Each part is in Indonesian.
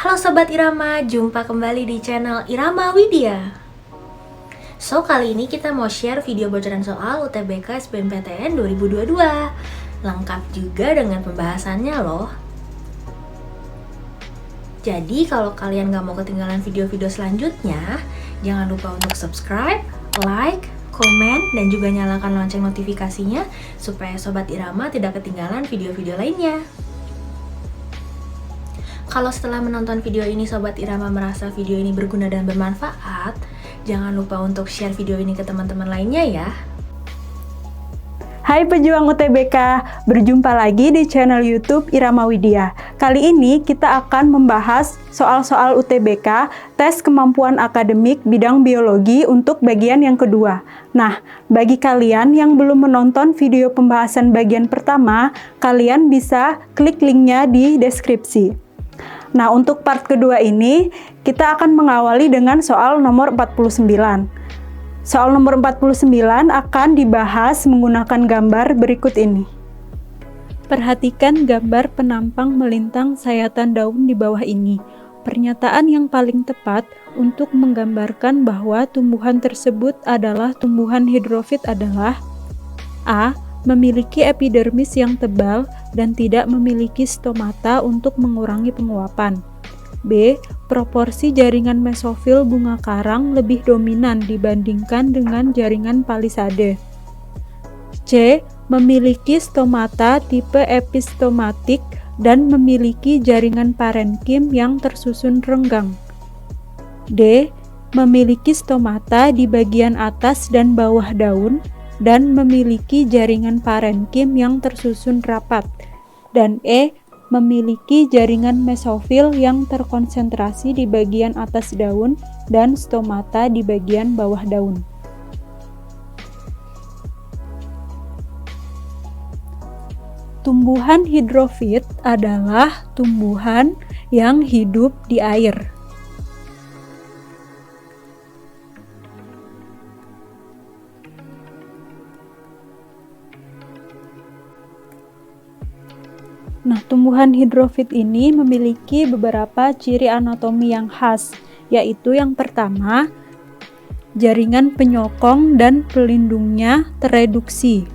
Halo Sobat Irama, jumpa kembali di channel Irama Widya. Kali ini kita mau share video bocoran soal UTBK SBMPTN 2022. Lengkap juga dengan pembahasannya loh. Jadi kalau kalian gak mau ketinggalan video-video selanjutnya, jangan lupa untuk subscribe, like, komen, dan juga nyalakan lonceng notifikasinya supaya Sobat Irama tidak ketinggalan video-video lainnya. Kalau setelah menonton video ini Sobat Irama merasa video ini berguna dan bermanfaat, jangan lupa untuk share video ini ke teman-teman lainnya ya. Hai pejuang UTBK, berjumpa lagi di channel YouTube Irama Widya. Kali ini kita akan membahas soal-soal UTBK, tes kemampuan akademik bidang biologi untuk bagian yang kedua. Nah, bagi kalian yang belum menonton video pembahasan bagian pertama, kalian bisa klik linknya di deskripsi. Nah, untuk part kedua ini, kita akan mengawali dengan soal nomor 49. Soal nomor 49 akan dibahas menggunakan gambar berikut ini. Perhatikan gambar penampang melintang sayatan daun di bawah ini. Pernyataan yang paling tepat untuk menggambarkan bahwa tumbuhan tersebut adalah tumbuhan hidrofit adalah A. Memiliki epidermis yang tebal dan tidak memiliki stomata untuk mengurangi penguapan. B. Proporsi jaringan mesofil bunga karang lebih dominan dibandingkan dengan jaringan palisade. C. Memiliki stomata tipe epistomatik dan memiliki jaringan parenkim yang tersusun renggang. D. Memiliki stomata di bagian atas dan bawah daun dan memiliki jaringan parenkim yang tersusun rapat. Dan E. Memiliki jaringan mesofil yang terkonsentrasi di bagian atas daun dan stomata di bagian bawah daun. Tumbuhan hidrofit adalah tumbuhan yang hidup di air. Nah, tumbuhan hidrofit ini memiliki beberapa ciri anatomi yang khas, yaitu yang pertama, jaringan penyokong dan pelindungnya tereduksi.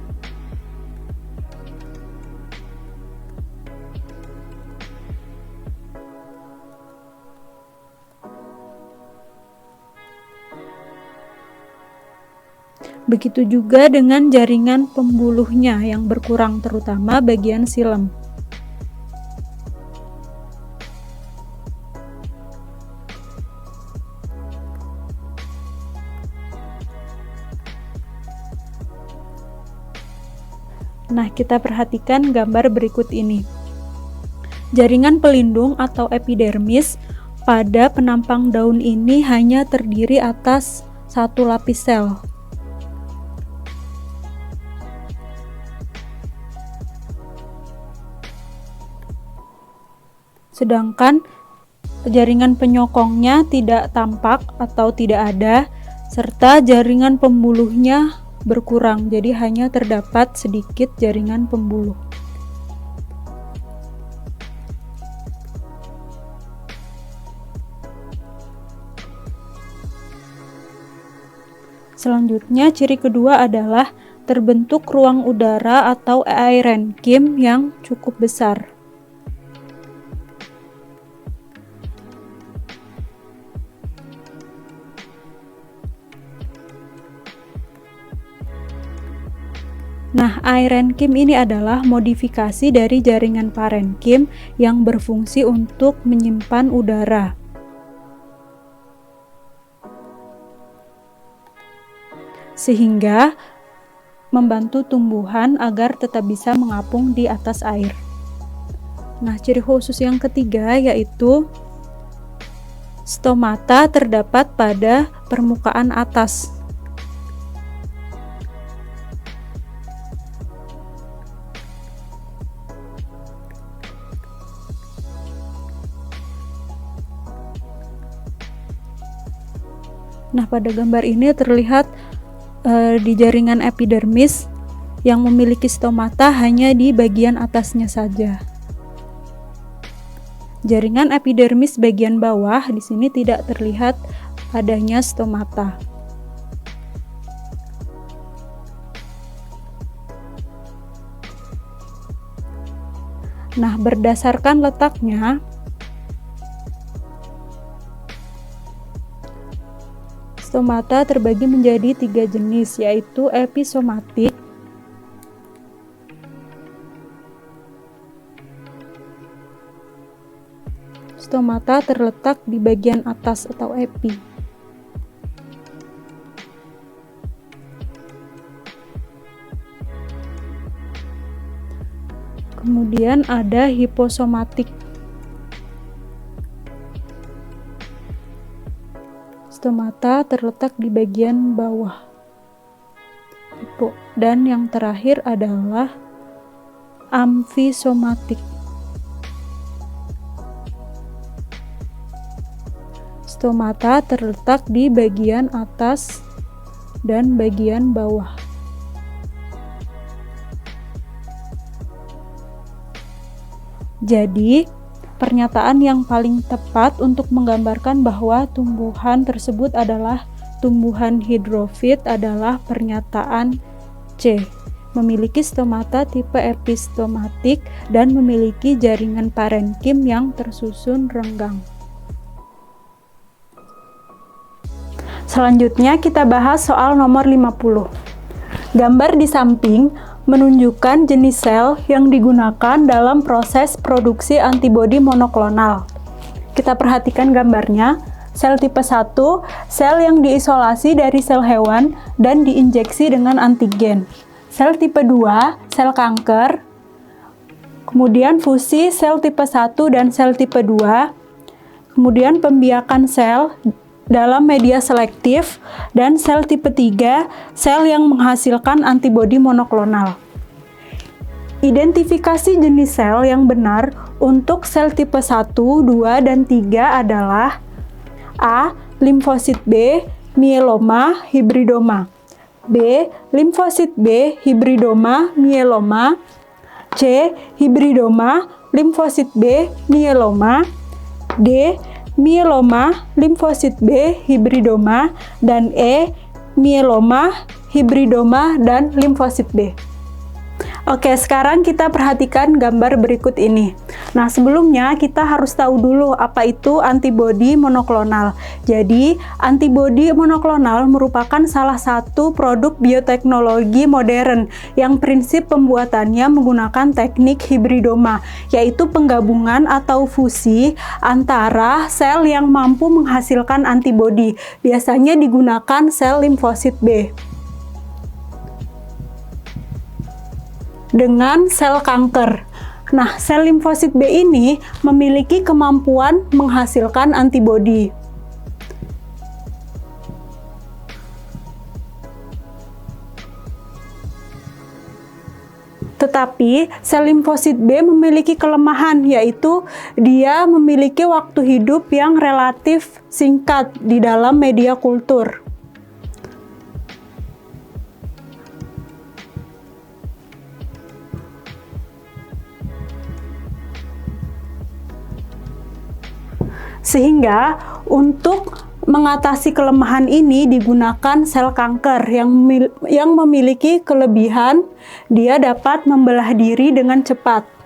Begitu juga dengan jaringan pembuluhnya yang berkurang, terutama bagian silem. Nah, kita perhatikan gambar berikut ini. Jaringan pelindung atau epidermis pada penampang daun ini hanya terdiri atas satu lapis sel. Sedangkan jaringan penyokongnya tidak tampak atau tidak ada, serta jaringan pembuluhnya berkurang, jadi hanya terdapat sedikit jaringan pembuluh. Selanjutnya, ciri kedua adalah terbentuk ruang udara atau aerenkim yang cukup besar. Nah, aerenkim ini adalah modifikasi dari jaringan parenkim yang berfungsi untuk menyimpan udara. Sehingga membantu tumbuhan agar tetap bisa mengapung di atas air. Nah, ciri khusus yang ketiga yaitu stomata terdapat pada permukaan atas. Nah, pada gambar ini terlihat di jaringan epidermis yang memiliki stomata hanya di bagian atasnya saja. Jaringan epidermis bagian bawah di sini tidak terlihat adanya stomata. Nah, berdasarkan letaknya, stomata terbagi menjadi 3 jenis, yaitu episomatik, stomata terletak di bagian atas atau epi. Kemudian ada hiposomatik. Stomata terletak di bagian bawah. Dan yang terakhir adalah amfisomatik. Stomata terletak di bagian atas dan bagian bawah. Jadi, pernyataan yang paling tepat untuk menggambarkan bahwa tumbuhan tersebut adalah tumbuhan hidrofit adalah pernyataan C. Memiliki stomata tipe epistomatik dan memiliki jaringan parenkim yang tersusun renggang. Selanjutnya kita bahas soal nomor 50. Gambar di samping menunjukkan jenis sel yang digunakan dalam proses produksi antibodi monoklonal. Kita perhatikan gambarnya. Sel tipe 1, sel yang diisolasi dari sel hewan dan diinjeksi dengan antigen. Sel tipe 2, sel kanker. Kemudian fusi sel tipe 1 dan sel tipe 2. Kemudian pembiakan sel dalam media selektif, dan sel tipe 3, sel yang menghasilkan antibodi monoklonal. Identifikasi jenis sel yang benar untuk sel tipe 1, 2, dan 3 adalah A. Limfosit B, mieloma, hibridoma. B. Limfosit B, hibridoma, mieloma. C. Hibridoma, limfosit B, mieloma. D. Mieloma, limfosit B, hibridoma, dan E. Mieloma, hibridoma, dan limfosit B. Oke, sekarang kita perhatikan gambar berikut ini. Nah, sebelumnya kita harus tahu dulu apa itu antibodi monoklonal. Jadi, antibodi monoklonal merupakan salah satu produk bioteknologi modern yang prinsip pembuatannya menggunakan teknik hibridoma, yaitu penggabungan atau fusi antara sel yang mampu menghasilkan antibodi. Biasanya digunakan sel limfosit B dengan sel kanker. Nah, sel limfosit B ini memiliki kemampuan menghasilkan antibodi. Tetapi, sel limfosit B memiliki kelemahan, yaitu dia memiliki waktu hidup yang relatif singkat di dalam media kultur. Sehingga untuk mengatasi kelemahan ini digunakan sel kanker yang memiliki kelebihan dia dapat membelah diri dengan cepat.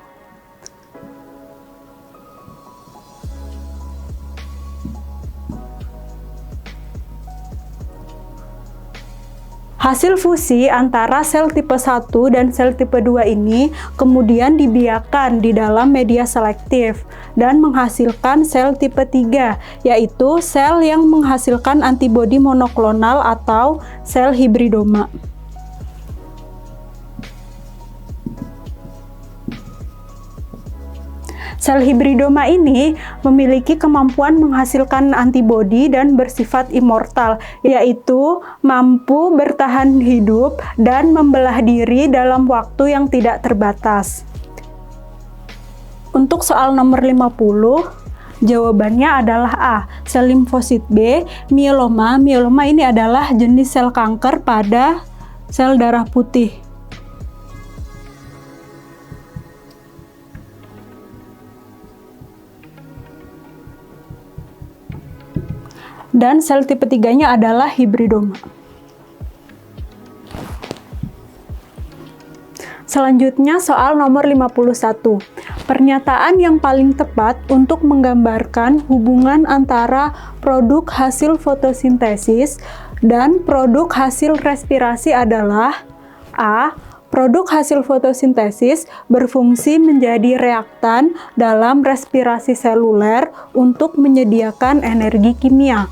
Hasil fusi antara sel tipe 1 dan sel tipe 2 ini kemudian dibiarkan di dalam media selektif dan menghasilkan sel tipe 3, yaitu sel yang menghasilkan antibodi monoklonal atau sel hibridoma. Sel hibridoma ini memiliki kemampuan menghasilkan antibodi dan bersifat immortal, yaitu mampu bertahan hidup dan membelah diri dalam waktu yang tidak terbatas. Untuk soal nomor 50, jawabannya adalah A. Sel limfosit B, mieloma. Mieloma ini adalah jenis sel kanker pada sel darah putih. Dan sel tipe 3-nya adalah hibridoma. Selanjutnya soal nomor 51. Pernyataan yang paling tepat untuk menggambarkan hubungan antara produk hasil fotosintesis dan produk hasil respirasi adalah A. Produk hasil fotosintesis berfungsi menjadi reaktan dalam respirasi seluler untuk menyediakan energi kimia.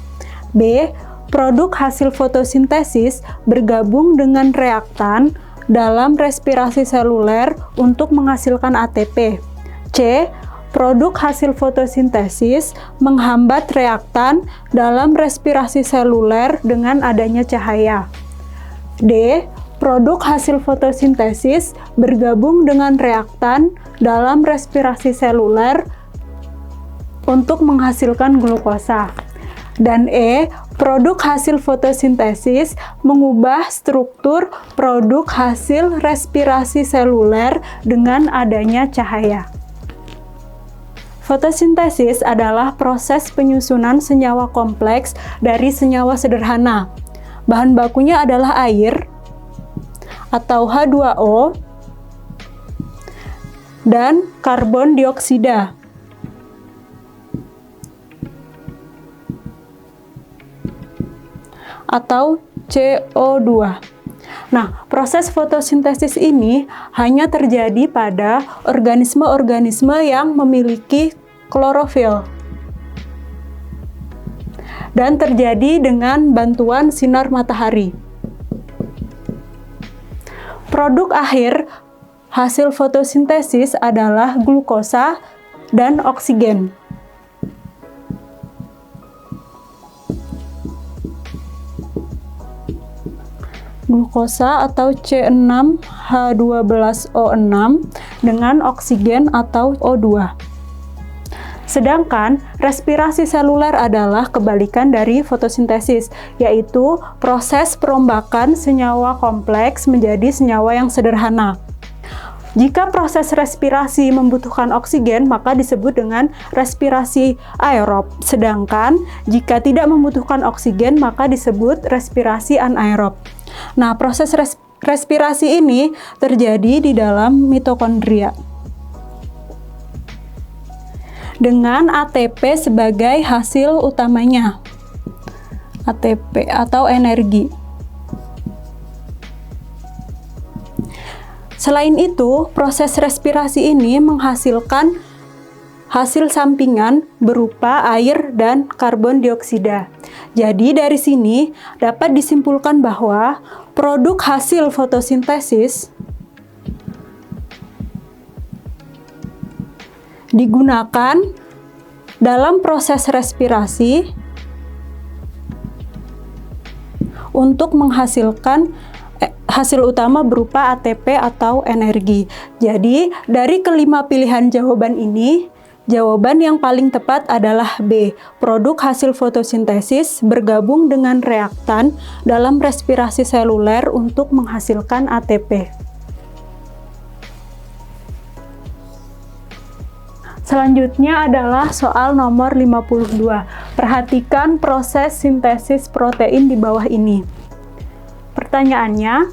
B. Produk hasil fotosintesis bergabung dengan reaktan dalam respirasi seluler untuk menghasilkan ATP. C. Produk hasil fotosintesis menghambat reaktan dalam respirasi seluler dengan adanya cahaya. D. Produk hasil fotosintesis bergabung dengan reaktan dalam respirasi seluler untuk menghasilkan glukosa. Dan E. Produk hasil fotosintesis mengubah struktur produk hasil respirasi seluler dengan adanya cahaya. Fotosintesis adalah proses penyusunan senyawa kompleks dari senyawa sederhana. Bahan bakunya adalah air atau H2O dan karbon dioksida. Atau CO2. Nah, proses fotosintesis ini hanya terjadi pada organisme-organisme yang memiliki klorofil dan terjadi dengan bantuan sinar matahari. Produk akhir hasil fotosintesis adalah glukosa dan oksigen. Glukosa atau C6H12O6 dengan oksigen atau O2. Sedangkan respirasi seluler adalah kebalikan dari fotosintesis, yaitu proses perombakan senyawa kompleks menjadi senyawa yang sederhana. Jika proses respirasi membutuhkan oksigen, maka disebut dengan respirasi aerob. Sedangkan jika tidak membutuhkan oksigen, maka disebut respirasi anaerob. Nah, proses respirasi ini terjadi di dalam mitokondria dengan ATP sebagai hasil utamanya. ATP atau energi. Selain itu, proses respirasi ini menghasilkan hasil sampingan berupa air dan karbon dioksida. Jadi dari sini dapat disimpulkan bahwa produk hasil fotosintesis digunakan dalam proses respirasi untuk menghasilkan hasil utama berupa ATP atau energi. Jadi dari kelima pilihan jawaban ini, jawaban yang paling tepat adalah B. Produk hasil fotosintesis bergabung dengan reaktan dalam respirasi seluler untuk menghasilkan ATP. Selanjutnya adalah soal nomor 52. Perhatikan proses sintesis protein di bawah ini. Pertanyaannya,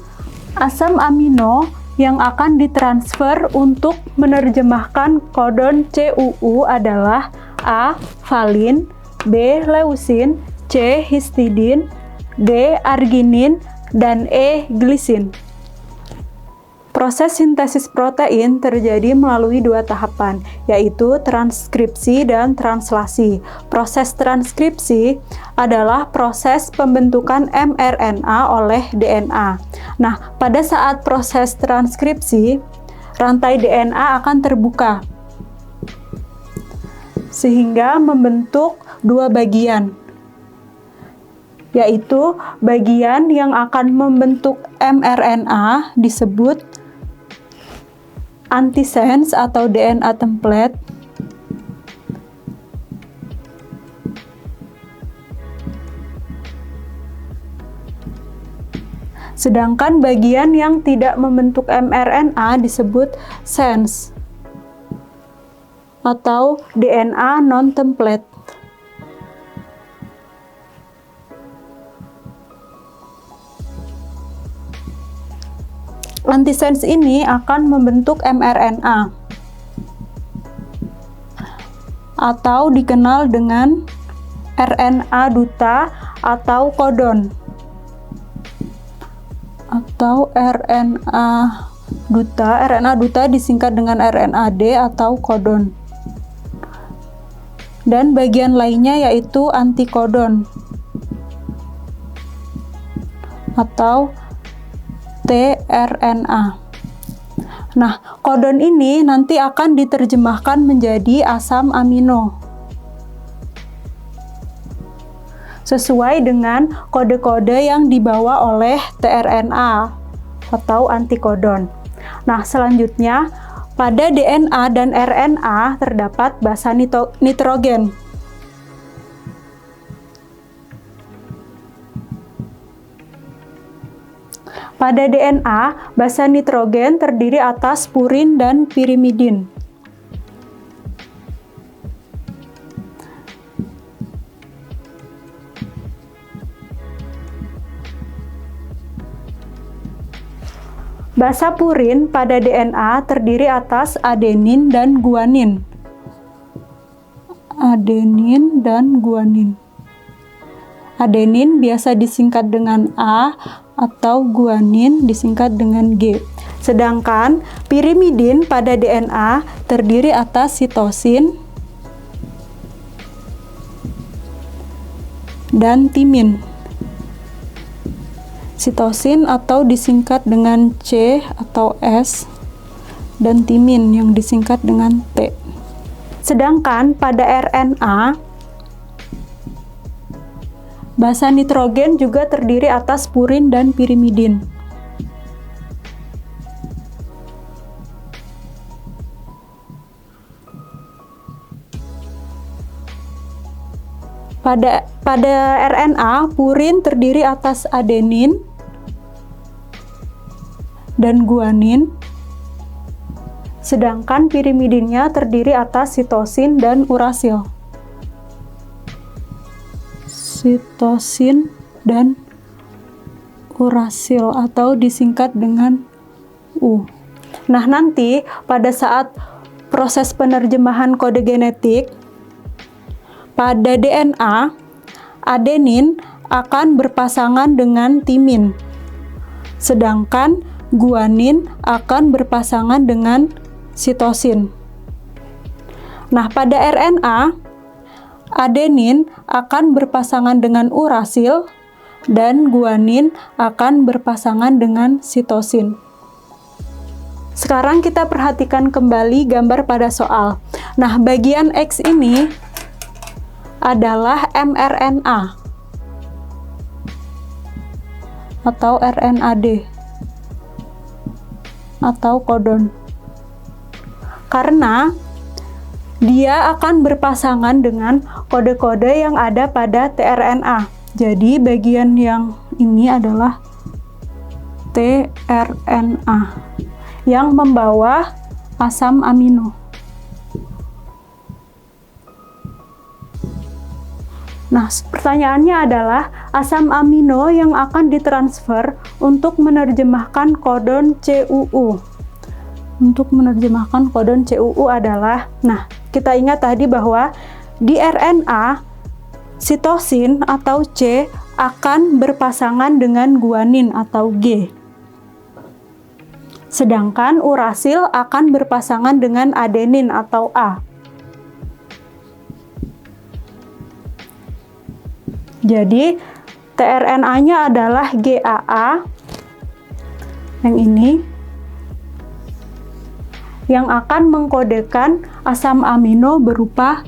asam amino yang akan ditransfer untuk menerjemahkan kodon CUU adalah A. Valin, B. Leusin, C. Histidin, D. Arginin, dan E. Glisin. Proses sintesis protein terjadi melalui dua tahapan, yaitu transkripsi dan translasi. Proses transkripsi adalah proses pembentukan mRNA oleh DNA. Nah, pada saat proses transkripsi, rantai DNA akan terbuka, sehingga membentuk dua bagian, yaitu bagian yang akan membentuk mRNA disebut antisense atau DNA template, sedangkan bagian yang tidak membentuk mRNA disebut sense atau DNA non-template. Antisense ini akan membentuk mRNA atau dikenal dengan RNA duta atau kodon, atau RNA duta. RNA duta disingkat dengan RNAD atau kodon. Dan bagian lainnya yaitu antikodon atau tRNA. Nah, kodon ini nanti akan diterjemahkan menjadi asam amino sesuai dengan kode-kode yang dibawa oleh tRNA atau antikodon. Nah, selanjutnya pada DNA dan RNA terdapat basa nitrogen. Pada DNA, basa nitrogen terdiri atas purin dan pirimidin. Basa purin pada DNA terdiri atas adenin dan guanin. Adenin dan guanin. Adenin biasa disingkat dengan A atau guanin disingkat dengan G. Sedangkan pirimidin pada DNA terdiri atas sitosin dan timin. Sitosin atau disingkat dengan C atau S dan timin yang disingkat dengan T. Sedangkan pada RNA basa nitrogen juga terdiri atas purin dan pirimidin. Pada RNA, purin terdiri atas adenin dan guanin, sedangkan pirimidinnya terdiri atas sitosin dan urasil. Sitosin dan urasil atau disingkat dengan U. Nah, nanti pada saat proses penerjemahan kode genetik pada DNA, adenin akan berpasangan dengan timin, sedangkan guanin akan berpasangan dengan sitosin. Nah, pada RNA, adenin akan berpasangan dengan urasil dan guanin akan berpasangan dengan sitosin. Sekarang kita perhatikan kembali gambar pada soal. Nah, bagian X ini adalah mRNA atau RNAD atau kodon. Karena dia akan berpasangan dengan kode-kode yang ada pada tRNA. Jadi bagian yang ini adalah tRNA yang membawa asam amino. Nah, pertanyaannya adalah asam amino yang akan ditransfer untuk menerjemahkan kodon CUU. Untuk menerjemahkan kodon CUU adalah, nah, kita ingat tadi bahwa di RNA, sitosin atau C akan berpasangan dengan guanin atau G. Sedangkan urasil akan berpasangan dengan adenin atau A. Jadi, tRNA-nya adalah GAA, yang ini, yang akan mengkodekan asam amino berupa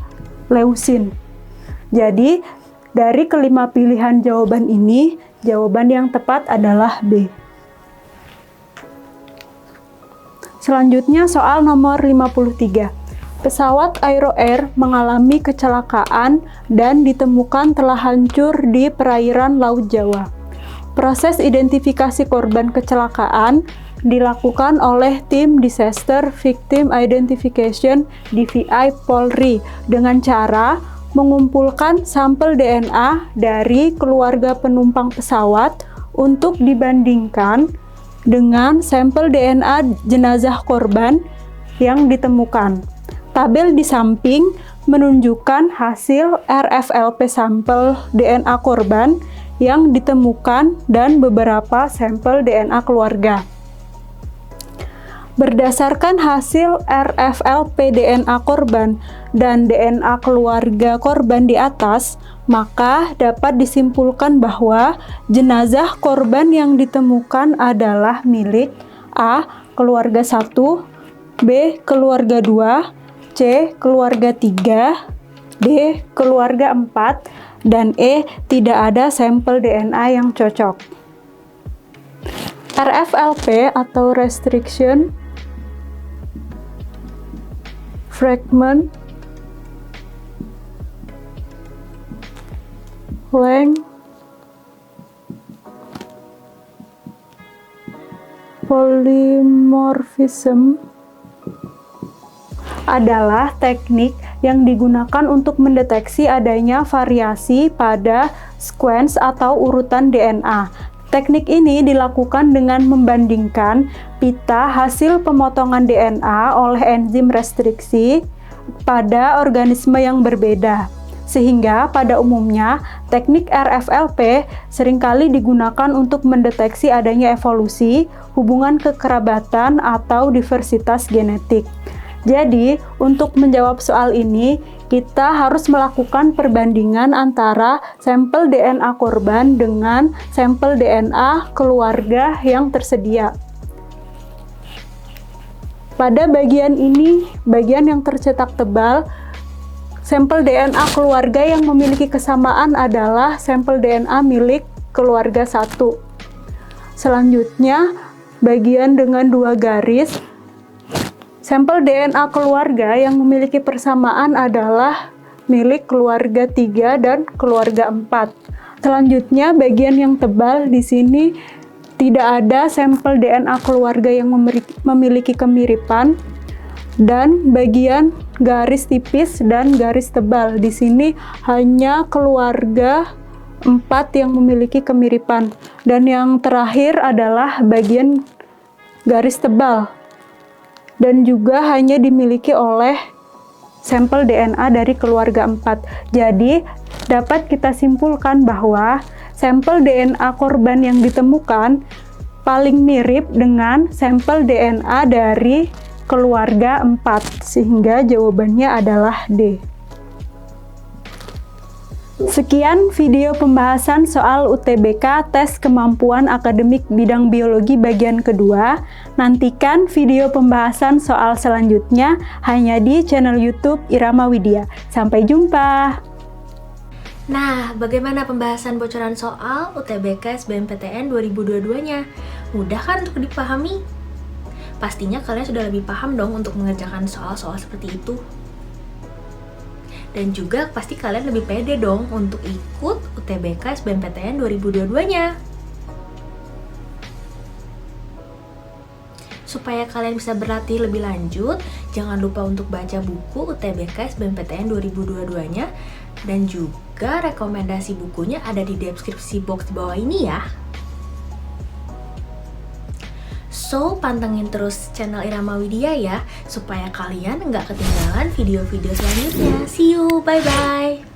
leusin. Jadi, dari kelima pilihan jawaban ini, jawaban yang tepat adalah B. Selanjutnya soal nomor 53. Pesawat Aero Air mengalami kecelakaan dan ditemukan telah hancur di perairan Laut Jawa. Proses identifikasi korban kecelakaan dilakukan oleh tim Disaster Victim Identification DVI Polri dengan cara mengumpulkan sampel DNA dari keluarga penumpang pesawat untuk dibandingkan dengan sampel DNA jenazah korban yang ditemukan. Tabel di samping menunjukkan hasil RFLP sampel DNA korban yang ditemukan dan beberapa sampel DNA keluarga. Berdasarkan hasil RFLP DNA korban dan DNA keluarga korban di atas, maka dapat disimpulkan bahwa jenazah korban yang ditemukan adalah milik A. Keluarga 1, B. Keluarga 2, C. Keluarga 3, D. Keluarga 4, dan E. Tidak ada sampel DNA yang cocok. RFLP atau Restriction Fragment Length Polymorphism adalah teknik yang digunakan untuk mendeteksi adanya variasi pada sequence atau urutan DNA. Teknik ini dilakukan dengan membandingkan pita hasil pemotongan DNA oleh enzim restriksi pada organisme yang berbeda. Sehingga pada umumnya teknik RFLP seringkali digunakan untuk mendeteksi adanya evolusi, hubungan kekerabatan, atau diversitas genetik. Jadi, untuk menjawab soal ini, kita harus melakukan perbandingan antara sampel DNA korban dengan sampel DNA keluarga yang tersedia. Pada bagian ini, bagian yang tercetak tebal, sampel DNA keluarga yang memiliki kesamaan adalah sampel DNA milik keluarga 1. Selanjutnya, bagian dengan 2 garis, sampel DNA keluarga yang memiliki persamaan adalah milik keluarga 3 dan keluarga 4. Selanjutnya, bagian yang tebal di sini tidak ada sampel DNA keluarga yang memiliki kemiripan, dan bagian garis tipis dan garis tebal di sini hanya keluarga 4 yang memiliki kemiripan, dan yang terakhir adalah bagian garis tebal dan juga hanya dimiliki oleh sampel DNA dari keluarga 4. Jadi, dapat kita simpulkan bahwa sampel DNA korban yang ditemukan paling mirip dengan sampel DNA dari keluarga 4, sehingga jawabannya adalah D. Sekian video pembahasan soal UTBK tes kemampuan akademik bidang biologi bagian kedua. Nantikan video pembahasan soal selanjutnya hanya di channel YouTube Irama Widya. Sampai jumpa. Nah, bagaimana pembahasan bocoran soal UTBK SBMPTN 2022-nya? Mudah kan untuk dipahami? Pastinya kalian sudah lebih paham dong untuk mengerjakan soal-soal seperti itu. Dan juga pasti kalian lebih pede dong untuk ikut UTBK SBMPTN 2022-nya. Supaya kalian bisa berlatih lebih lanjut, jangan lupa untuk baca buku UTBK SBMPTN 2022-nya, dan juga rekomendasi bukunya ada di deskripsi box di bawah ini ya. So, pantengin terus channel Irama Widya ya, supaya kalian nggak ketinggalan video-video selanjutnya. See you, bye-bye!